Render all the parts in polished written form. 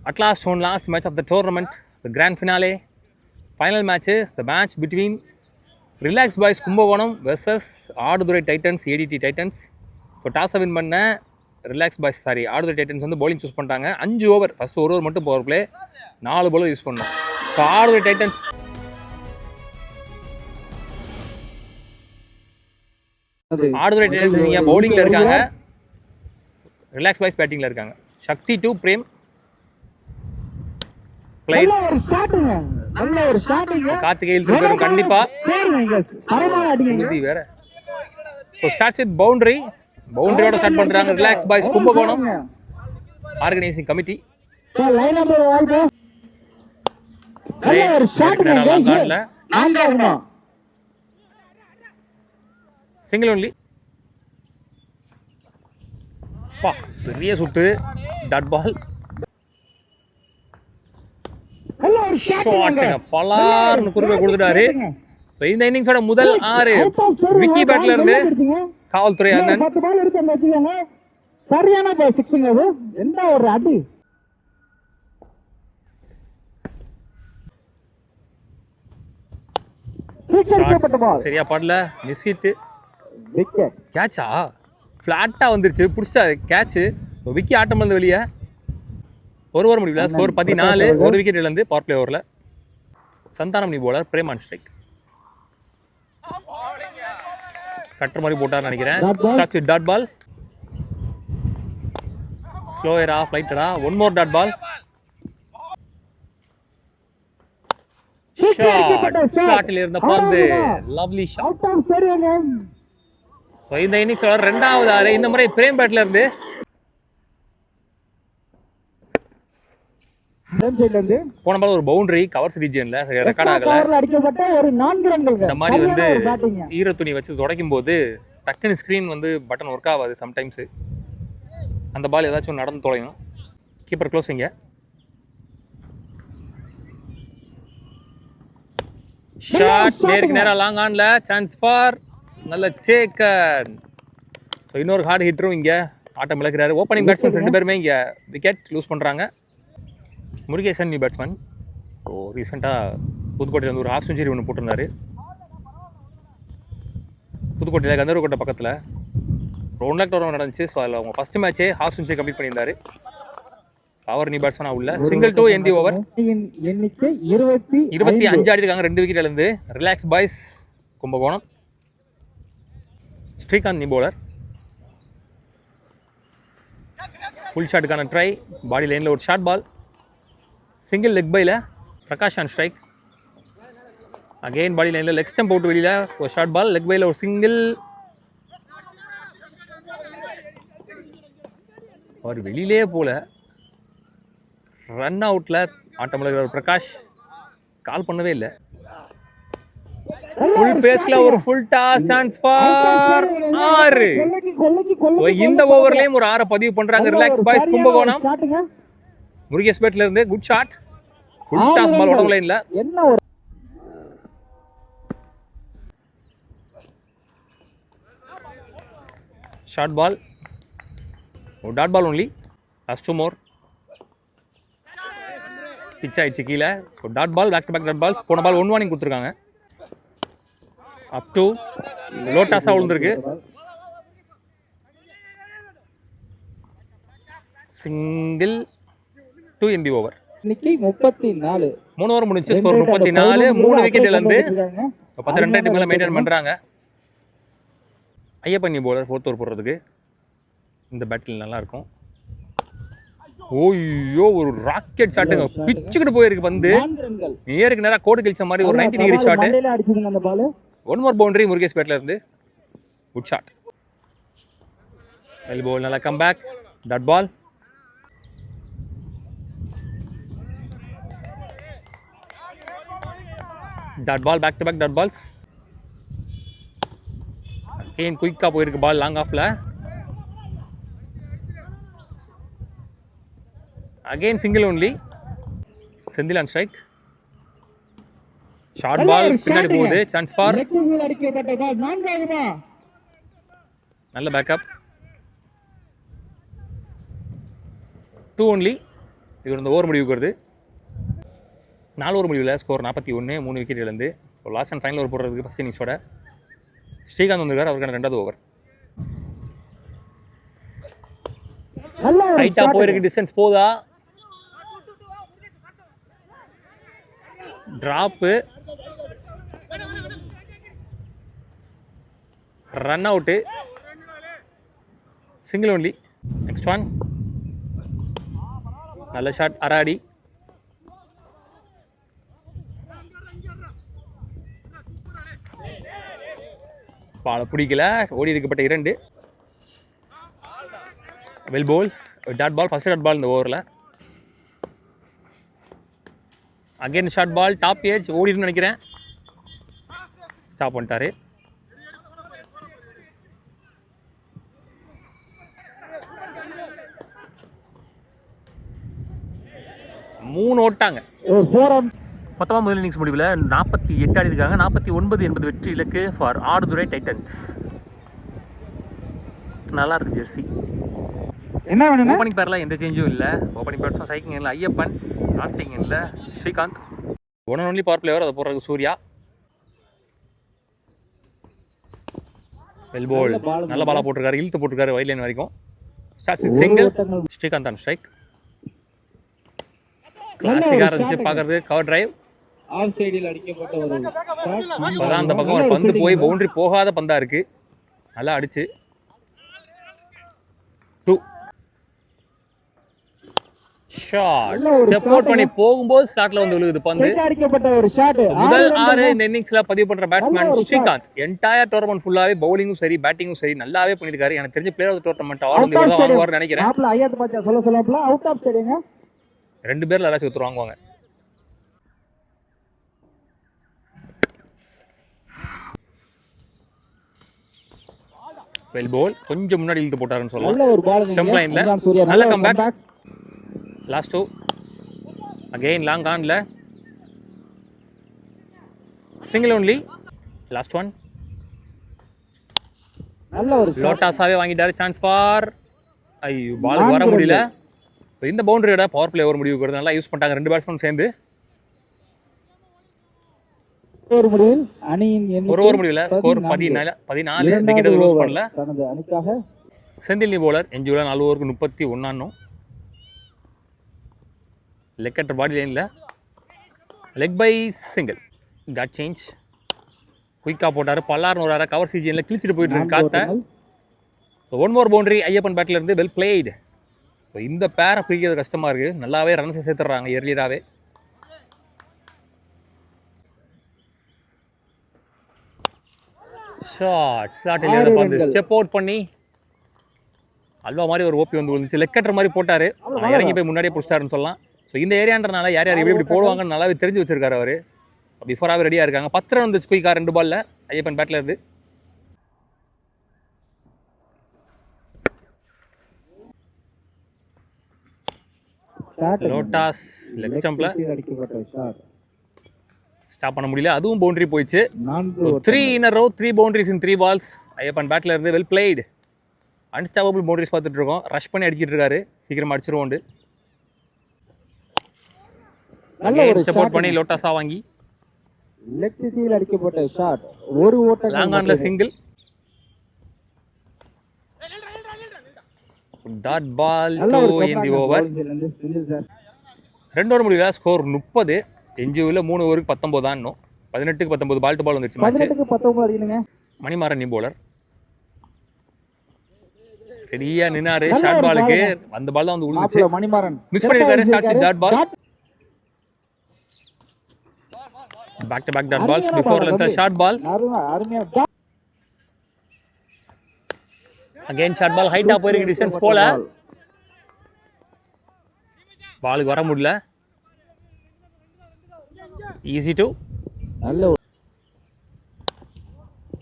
At last, one last match of the tournament, the grand finale, final match, the match between Relax Boys Kumbakonam versus Aadurai Titans, ADT Titans. So டாஸை win பண்ண relax boys Aduthurai titans வந்து bowling choose பண்ணிட்டாங்க. 5 over, first ஒரு over மட்டும் power play, 4 bowler use பண்ணோம். இப்போ Aduthurai Titans நீங்கள் பவுலிங்கில் இருக்காங்க, ரிலாக்ஸ் பாய்ஸ் பேட்டிங்கில் இருக்காங்க. சக்தி டு பிரேம் கார்த்திகேயன் திருப்பி கண்டிப்பா வேற. ஸோ ஸ்டார்ட்ஸ் வித் பவுண்டரியோட ஸ்டார்ட் பண்றாங்க relax boys Kumbakonam organising committee. Single only. பெரிய சுட்டு, டாட் பால், பலார்னு குறுக்க கொடுத்துட்டாரு. இந்த இன்னிங்ஸோட முதல் 6 விக்கி பேட்ல இருந்து காவல்துறை அண்ணன். சரியான 6 அது என்ன ஒரு அடி. சரியா படல, மிஸ் ஹிட். கேட்சா ஃபிளாட்டா வந்துருச்சு, புடிச்சா கேட்ச். விக்கி ஆட்டம் வந்து வெளியே. ஒரு ஓவர் முடியல, ஸ்கோர் 14, ஒரு விக்கெட் இழந்து பவர் பிளே ஓவரில். Santhanamani bowler, Preman strike. கட்டுற மாதிரி போட்டார்னு நினைக்கிறேன். ஸ்டார்ட்ஸ் வித் டாட் பால், ஸ்லோயரா ஃப்ளைட்டரா, ஒன் மோர் டாட் பால், ஷாட்டில் இருந்த பந்து, லவ்லி ஷாட். ஸோ இந்த இன்னிங்ஸோட 2வது 6 இந்த முறை பிரேம் பேட்ல இருந்து. போன பால் ஒரு பவுண்டரி கவர்ஸ் ரீஜியன்ல ரெக்கார்ட் ஆகல. இந்த மாதிரி வந்து ஈர துணி வச்சு துடைக்கும் போது டக்குன்னு ஸ்கிரீன் வந்து பட்டன் ஒர்க் ஆகாது சம்டைம்ஸ். அந்த பால் ஏதாச்சும் நடந்து தொலையும். கீப்பர் க்ளோஸிங்க. ஷாட் நேருக்கு நேரா லாங் ஆன்ல, சான்ஸ் ஃபார் நல்ல டேக்கன். ஸோ இன்னொரு ஹார்ட் ஹிட்டரும் இங்கே ஆட்டம் இழக்கிறாரு. ஓப்பனிங் பேட்ஸ்மேன் 2 பேருமே இங்கே விக்கெட் லூஸ் பண்ணுறாங்க. Murugesan new batsman. ஸோ ரீசெண்டாக புதுக்கோட்டையில் வந்து ஒரு ஹாஃப் செஞ்சுரி ஒன்று போட்டிருந்தாரு. புதுக்கோட்டையில் கந்தர்வக்கோட்டை பக்கத்தில் 1 லேக் டோர்னமெண்ட் நடந்துச்சு. ஸோ அதில் அவங்க ஃபஸ்ட்டு மேட்சே ஹாஃப் செஞ்சுரி கம்ப்ளீட் பண்ணியிருந்தாரு. அவர் நியூ பேட்ஸ்மேனாக உள்ள சிங்கிள் டு என்டி ஓவர். 25 ஆடிருக்காங்க, 2 விக்கெட் இழந்து. Relax boys Kumbakonam. Srikanth new bowler. Full ஷாட்டுக்கான ட்ரை, பாடி லைனில் ஒரு ஷார்ட் பால், சிங்கிள் லெக் பையில் Prakash on strike. Again body லைனில் லெக் ஸ்டம்ப் போட்டு வெளியில் ஒரு ஷார்ட் பால், லெக் பையில் ஒரு சிங்கிள். அவர் வெளியிலே போல, ரன் அவுட்டில் ஆட்டமிழர் பிரகாஷ் கால் பண்ணவே இல்லை. ஃபுல் பேஸ்ல ஒரு ஃபுல் டாஸ், சான்ஸ் ஃபார் 6. இந்த ஓவர்லயும் ஒரு 6 பதிவு பண்றாங்க ரிலாக்ஸ் பாய்ஸ் கும்பகோணம். முருகேஷ் பேட்ல இருந்து good shot, full toss ball உடம்பு லைன்ல. ஷார்ட் பால், ஒரு dot ball only, last 2 more. Pitch ஆயிடுச்சு கீழே. So dot ball, back to back dot balls. போன பால் 1 வார்னிங் கொடுத்துருக்காங்க. அப் டு லோட்டாஸா விழுந்திருக்கு. Single to end the over. 34 3 over முடிஞ்சு, ஸ்கோர் 34, 3 விக்கெட் இழந்து 12 மேல மெயின்டைன் பண்றாங்க. ஐயப்பன் பவுலர் 4th ஓவர் போடுறதுக்கு இந்த பேட்டில் நல்லா இருக்கும். ஓய்யோ, ஒரு ராக்கெட் ஷாட்டுங்க, பிச்சுக்கிட்டு போயிருக்கு பந்து. நேருக்கு நேரா கோடு கிழிச்ச மாதிரி ஒரு 90 degree shot. 1 more boundary Murugesh பேட்ல இருந்து. குட் ஷாட், எல்போ, நல்லா come back, dot ball. Dot ball, back to back dot balls. Again குயிக்காக போயிருக்கு பால் லாங் ஆஃப்ல. Again single only, Senthil on strike. Short ball பின்னாடி போகுது, சான்ஸ் ஃபார். நல்ல பேக்கப். 2 ஒன்லி. இவர் இந்த ஓவர் முடிவுக்கு வருது. 4 ஓவர் முடிவில் ஸ்கோர் 41, 3 விக்கெட் இழந்து. லாஸ்ட் அண்ட் ஃபைனல் ஓவர் போடுறதுக்கு ஃபஸ்ட் இன்னிங்ஸோட ஸ்ரீகாந்த் வந்திருக்கார். அவருக்கான 2வது ஓவர். ரைட்டாக போயிருக்கு. டிஸ்டன்ஸ் போதா? Drop, run out, single only. Next one, நல்ல ஷாட் அராடி. பாலை பிடிக்கல. ஓடி இருக்கப்பட்ட 2. Well bowled, dot ball, first dot ball இந்த ஓவரில். Again short ball, top edge, ஓடிடுன்னு நினைக்கிறேன். ஸ்டாப் பண்ணிட்டாரு. மூணு ஓட்டாங்க. மொத்தமாக முதல் இன்னிங்ஸ் முடிவில் 48 ஆடி இருக்காங்க. 49 என்பது வெற்றி இலக்கு ஃபார் ஆடுதுறை டைட்டன்ஸ். நல்லா இருக்கு ஜெர்சி. என்ன வேணும்? ஓப்பனிங் பேரில் எந்த சேஞ்சும் இல்லை. ஓப்பனிங் பேர்ஸும் ஸ்ட்ரைக்கிங் இல்லை ஐயப்பன், நான் ஸ்ட்ரைக்கிங் இல்லை Srikanth. One and only power player, அதை போடுறதுக்கு சூர்யா. வெல் போல், நல்ல பாலாக போட்டிருக்காரு, இழுத்து போட்டிருக்காரு வைட் லைன் வரைக்கும். Start single. Srikanth on strike. கிளாசிக்காக இருந்துச்சு பார்க்கறது. கவர் டிரைவ், ஆஃப் சைடில் அடிக்கப்பட்ட ஒரு அப்போதான் அந்த பக்கம் ஒரு பந்து போய் பவுண்டரி போகாத பந்தா இருக்கு. நல்லா அடிச்சு 2 ஷாட். ஸ்டெப் அவுட் பண்ணி போகும்போது ஸ்டார்ட்ல வந்து விழுகுது பந்து. அடிக்கப்பட்ட ஒரு ஷாட். முதல் 6 இந்த இன்னிங்ஸ்ல பதிவு பண்ற பேட்ஸ்மேன் ஸ்ரீகாந்த். என்டையர் டோர்னமெண்ட் ஃபுல்லாவே பவுலிங்கும் சரி பேட்டிங்கும் சரி நல்லாவே பண்ணிருக்காரு. எனக்கு தெரிஞ்ச player of the tournament award வந்து இவர்தான் வாங்குவார்னு நினைக்கிறேன். ஆப்ல ஐயாத்து பாச்சா சொல்லப்பல அவுட் ஆஃப் ஸ்டேடியங்க. 2 பேர்ல யாராச்சும் ஒருத்தர் வாங்குவாங்க. வெல் போல், கொஞ்சம் முன்னாடி இழுத்து போட்டாருன்னு சொல்லலாம். நல்ல ஒரு பால். ஸ்டம்ப் லைன்ல நல்ல கம்பேக். லாஸ்ட் 2 அகைன் லாங் ஆன்ல சிங்கிள் ஒன்லி. லாஸ்ட் ஒன், நல்ல ஒரு லோட்டாஸாவே வாங்கிட்டாரு. சான்ஸ் ஃபார், ஐயோ பாலுக்கு வர முடியல. இந்த பவுண்டரியோட பவர் பிளே ஓவர் முடிவுக்கு வருது. நல்லா யூஸ் பண்ணிட்டாங்க 2 பேட்ஸ்மேன் சேர்ந்து. ஒரு முடிவில் அணியின் ஒரு ஓவர் முடிவில் ஸ்கோர் 14 விக்கெட் லூஸ் பண்ணல. தனது அணிக்காக செந்தில் பவுலர் எஞ்சியுள்ள 4 ஓவருக்கு 31. லெக் கட்டர் பாடி லைனில் leg bye single. Guard change, குயிக்காக போட்டார். பல்லார்னு ஒரு கவர் சீஜனில் கிழிச்சிட்டு போயிட்டு இருக்கு காத்த. 1 மோர் பவுண்டரி ஐயப்பன் பேட்டில் இருந்து. Well blade. இந்த பேரை பிரிக்கிறது கஷ்டமாக இருக்குது. நல்லாவே ரன்ஸை சேர்த்துடுறாங்க எர்லியராகவே. ஷாட் இல்லையா பார்த்து ஸ்டெப் அவுட் பண்ணி அல்வா மாதிரி ஒரு ஓபி வந்து விழுந்துச்சு. லெக் கட்டர் மாதிரி போட்டார். இறங்கி போய் முன்னாடியே பிடிச்சிட்டாருன்னு சொல்லலாம். ஸோ இந்த ஏரியான்றனால யார் யார் எப்படி போடுவாங்கன்னு நல்லாவே தெரிஞ்சு வச்சிருக்காரு அவர். பிஃபோராகவே ரெடியாக இருக்காங்க. 10 ரன் வந்துச்சு குயிக்காக 2 பால்ல ஐயப்பன் பேட்டில் இருந்து. லோட்டாஸ் லெக் ஸ்டம்பில் ஸ்டாப் பண்ண முடியல. அதுவும் பவுண்டரி போயிடுச்சு. 3 in a row, 3 boundaries in 3 balls. Ayyappan பேட்டில் இருந்து. Well played. அன்ஸ்டாப்பபிள் பவுண்டரிஸ் பார்த்துட்டு இருக்கோம். ரஷ் பண்ணி அடிச்சிட்டு இருக்காரு. சீக்கிரமா அடிச்சிருவோண்டு. ஸ்டெப் அவுட் பண்ணி லோட்டாஸா வாங்கி லெக் திசையில் அடிக்கப்பட்ட ஷாட். ஒரு ஓட்டம் லாங் ஆன்ல single. Dot ball to in the over. 2 ஓவர் முடியல ஸ்கோர் 30. எஞ்சியூவில் 3 ஓவருக்கு 19 தான். இன்னும் 18க்கு 19 பால் டு பால் வந்துருச்சு. 18க்கு 19 அடிக்கணுங்க. மணிமாறன் நியூ பவுலர் ரெடியா நின்னாரு. ஷார்ட் பாலுக்கு அந்த பால் தான் வந்து விழுந்துச்சு. மணிமாறன் மிஸ் பண்ணிருக்காரு. Dot ball, back to back dot balls before length. Short ball again short ball ஹைட்டா போயிருக்கு. டிஸ்டன்ஸ் போல பாலுக்கு வர முடியல. ஈஸி டு நல்ல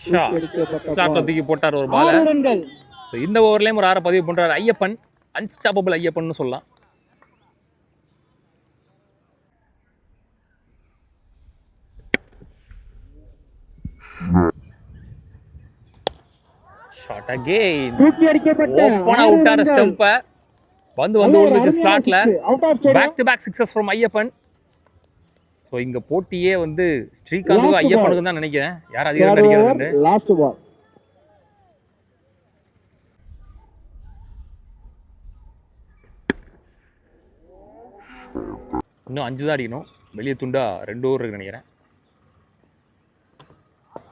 ஷாட் தூக்கி போட்டார் ஒரு பால். இந்த ஓவர்லேயும் ஒரு 6 பதிவு பண்றாரு ஐயப்பன். அன்ஸ்டாப்பபிள் ஐயப்பன் சொல்லலாம். ஷாட் அகைன் ஓபனா விட்டார் ஸ்டம்பை. பந்து வந்து விழுந்துச்சு ஸ்லாட்ல. Out of stadium. Back to back sixes from Ayyappan. So இங்கே போட்டியே வந்து ஸ்ரீகாந்துக்கும் ஐயப்பனுக்கும் தான் நினைக்கிறேன், யார் அதிகம் அடிக்கிறது. Last ball. இன்னும் 5 தான் அடிக்கணும், வெளியே துண்டா 2 ஓவர் இருக்கு நினைக்கிறேன்.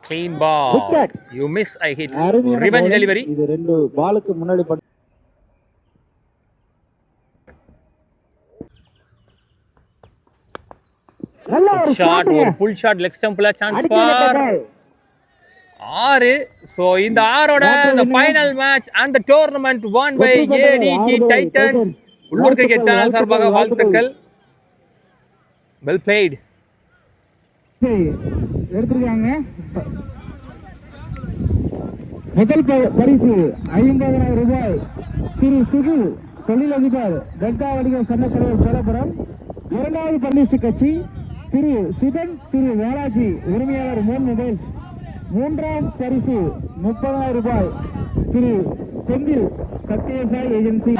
Clean ball. You miss, I hit. Revenge delivery. இது 2 பாலுக்கு முன்னாடி ஷாட், ஒரு புல் ஷாட் லெக் ஸ்டம்ப்ல சான்ஸ் ஃபார் 6. சோ இந்த 6ஓட the final match and the tournament won by ADT Titans. உள்ளூர் கிரிக்கெட் சேனல் சார்பாக வாழ்த்துக்கள். Well played. எடுத்துருக்காங்க. முதல் பரிசு 50,000 ரூபாய் திரு சுகு தொழிலதிபர் டெல்டா வடிவம் சன்னக்கரையில் சேலபுரம். இரண்டாவது பன்னிஸ்ட் கட்சி திரு சுதன் திரு வேலாஜி உரிமையாளர் மோன் மொபைல்ஸ். மூன்றாம் பரிசு 30,000 ரூபாய் Thiru Senthil Sathyasai agency.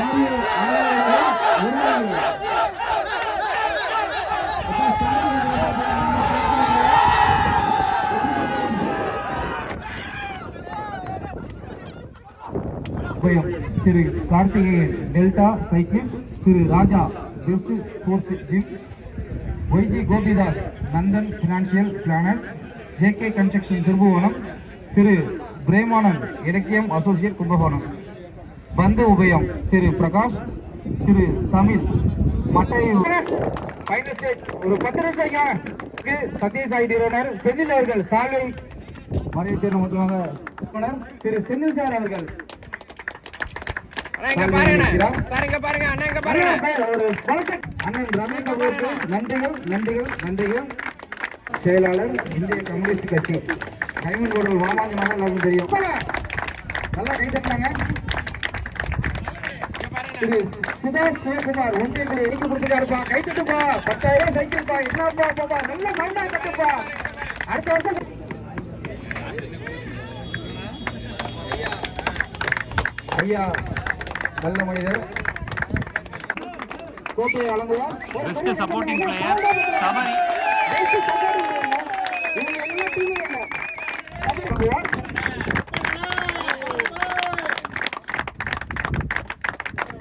Thiru Karthikeyan delta cycle, Thiru Raja best sports gym, YG Gopidas Nandhan financial planners, JK construction Thirubuvanam, Thiru Premanand Ilakkiyam associate Kumbakonam. பந்து உபயம் திரு பிரகாஷ், திரு தமிழ் மட்டையூர். ஃபைனல் ஸ்டேஜ் ஒரு 10 நிமிஷம் சத்யசாய் நிறுவனர் செந்தில் அவர்கள் சாலை மறைவு தேர்வு மொத்தமாக திரு செந்தில் சார் அவர்கள். நன்றிகள் நன்றிகள் நன்றிகள். செயலாளர் இந்திய கம்யூனிஸ்ட் கட்சி டைமண்ட் போர்டல் வாமாஞ்சமாக எல்லாருக்கும் தெரியும். நல்லா கை தட்டாங்க. திரு சுபாஷ் சிவகுமார் ஒன்றிய குழு எடுத்து கொடுத்துருக்காருப்பா, கை தட்டுப்பா. 10,000 சைக்கிள்ப்பா. என்னப்பா பாப்பா, நல்ல சவுண்டா கட்டுப்பா. அடுத்த வருஷம் ஐயா நல்ல மனிதர் கோப்பையை வழங்குவார். Best supporting player Sabari.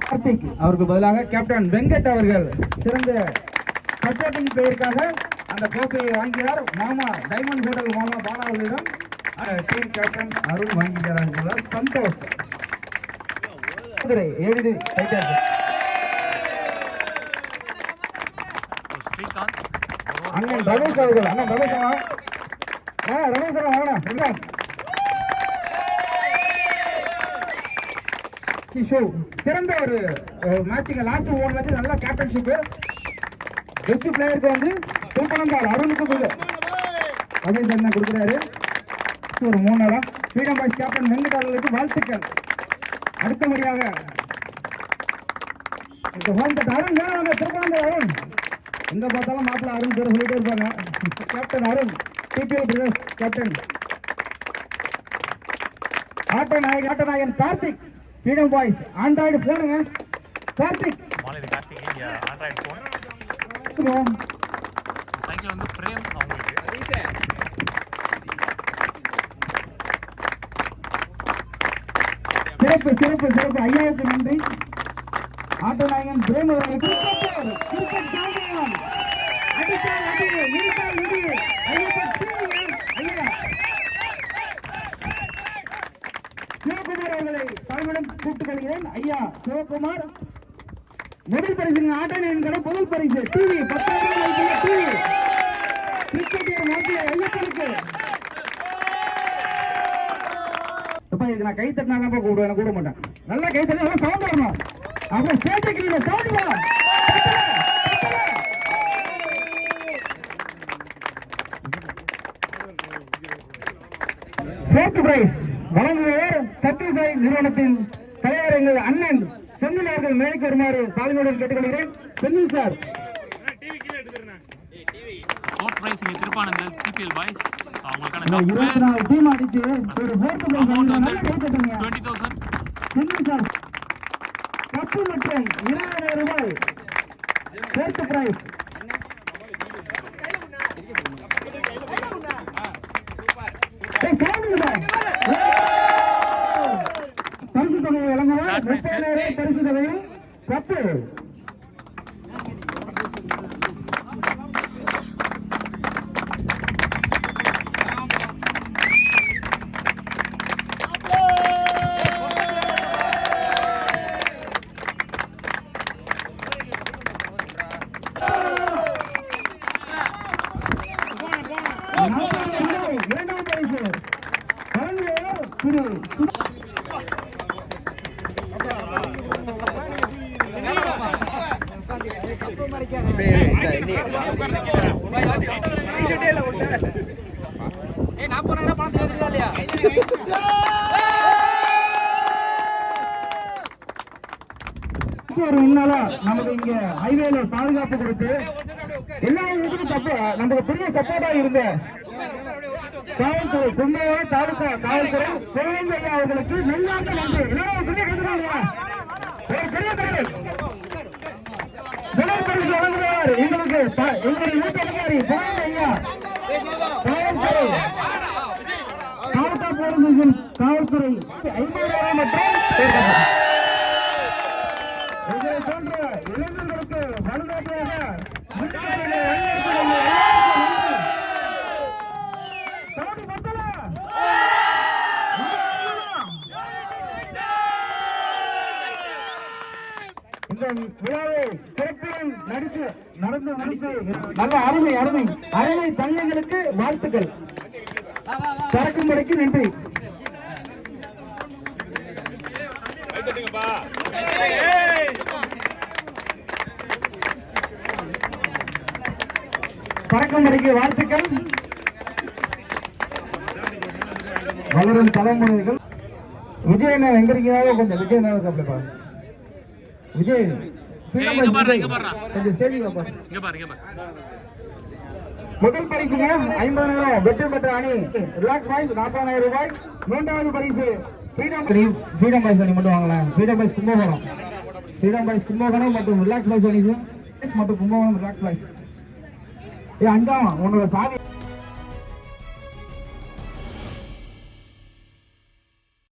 Karthik அவருக்கு பதிலாக கேப்டன் வெங்கட் அவர்கள் சிறந்த சப்போர்ட்டிங் பிளேயருக்காக அந்த கோப்பையை வாங்கினார். மாமா டைமண்ட் ஹோட்டல் மாமா பாலா அவர்களிடம் டீம் கேப்டன் அருண் வாங்கினார். சந்தோஷ் ஏழு அண்ணன் ரமேஷ் அவர்கள். அண்ணன் ரமேஷ் ரமேஷ் வாங்க. சிறந்த ஒரு மேட்சிங் லாஸ்ட் 1 மேட்ச் நல்ல கேப்டன்ஷிப். பெஸ்ட் பிளேயருக்கு வந்து தூக்கணந்தாள் அருணுக்கு அஜய் சன்னா கொடுக்குறாரு. ஒரு 3 நாளா ஃப்ரீடம் பாய்ஸ் கேப்டன் வெங்கட் அவர்களுக்கு வாழ்த்துக்கள். அடுத்தபடியாக அருண் திருப்பணந்தாள் அருண் எங்க பார்த்தாலும் மாப்பிள்ள அருண் பேர் சொல்லிட்டே இருப்பாங்க. Captain Arun DPL brothers captain. ஆட்டநாயகன் கார்த்திக் ஃப்ரீடம் பாய்ஸ் ஆண்ட்ராய்டு போனுங்க. கார்த்திக் ஆண்ட்ராய்டு போன் சைக்கிள் வந்து பிரேம் அவங்களுக்கு. சிறப்பு சிறப்பு சிறப்பு. ஐயாவுக்கு நன்றி. ஆட்டநாயகன் பிரேம் அவர்களுக்கு சிவகுமார் அவர்களை தலைமையிடம் கூப்பிட்டுக் கொள்கிறேன். ஐயா சிவகுமார் முதல் பரிசு ஆட்டநாயகன் கடை முதல் பரிசு டிவி 10,000 டிவி கிரிக்கெட் மாற்றிய ஐயப்பனுக்கு. நான் கை தட்டினா கூப்பிடுவேன், கூட மாட்டேன். நல்லா கை தட்டி நல்லா சவுண்ட் வரணும். அப்புறம் ஸ்டேஜுக்கு சவுண்ட் வா. ஃபோர்த் பிரைஸ் வழங்குபவர் சத்யசாய் நிறுவனத்தின் தலைவர் எங்கள் அண்ணன் செந்தில் அவர்கள் மேடைக்கு வருமாறு தாழ்மையுடன் கேட்டுக்கொள்கிறேன். செந்தில் சார். ஃபோர்த் பிரைஸ் இங்க திருப்பானந்தல் டிபிஎல் பாய்ஸ் அவங்களுக்கான 24 டீம் அடிச்சு ஒரு fourth prize 20,000. Senthil sir cup மற்றும் 20,000 ரூபாய் ஃபோர்த் பிரைஸ். பரிசு தொகையை வழங்குவார். 30,000 பரிசு தொகையும் கப்பு. இரண்டாம் பரிசு வழங்குவார் திரு நமக்கு இங்க ஹைவேல பாதுகாப்பு கொடுத்து எல்லா இதுக்கும் நமக்கு பெரிய சப்போர்ட்டா இருந்த காவல்துறை கும்பகோணம் தாலுகா காவல்துறை கோவிந்தையா அவர்களுக்கு நல்லாக நன்றி. எல்லாரும் பெரிய கட்டுறாங்க. ஒரு பெரிய தலைவர் முதல் பரிசு வழங்குகிறார் எங்களுக்கு எங்களுடைய வீட்டு அதிகாரி கோவிந்தையா காவல்துறை மாவட்ட போலீஸ் காவல்துறை 50,000 மற்றும் இதை போன்ற இளைஞர்களுக்கு வலுவாக இந்த விழாவை சிறப்புடன் நடந்து முடித்து நல்ல அருமை தங்கங்களுக்கு வாழ்த்துக்கள். பறக்கும்படிக்கு நன்றி. பறக்கும்படிக்கு வாழ்த்துக்கள். வளரும் தலைமுறைகள். விஜய் எங்க இருக்கீங்க? கொஞ்சம் விஜய் கப்பலப்பா. விஜய் கொஞ்சம் ஸ்டேஜிங் முதல் பரிசுங்க 50,000 வெற்றி பெற்ற அணி ரிலாக்ஸ் பாய்ஸ் 40,000 ரூபாய். மூன்றாவது பரிசு ஃப்ரீடம் பாய்ஸ் அணி மட்டும் வாங்கலாம். ஃப்ரீடம் பாய்ஸ் கும்பகோணம் மற்றும் ரிலாக்ஸ் பாய்ஸ் அணி மற்றும் கும்பகோணம் ரிலாக்ஸ் பாய்ஸ். அஞ்சாம் உன்னோட சாவி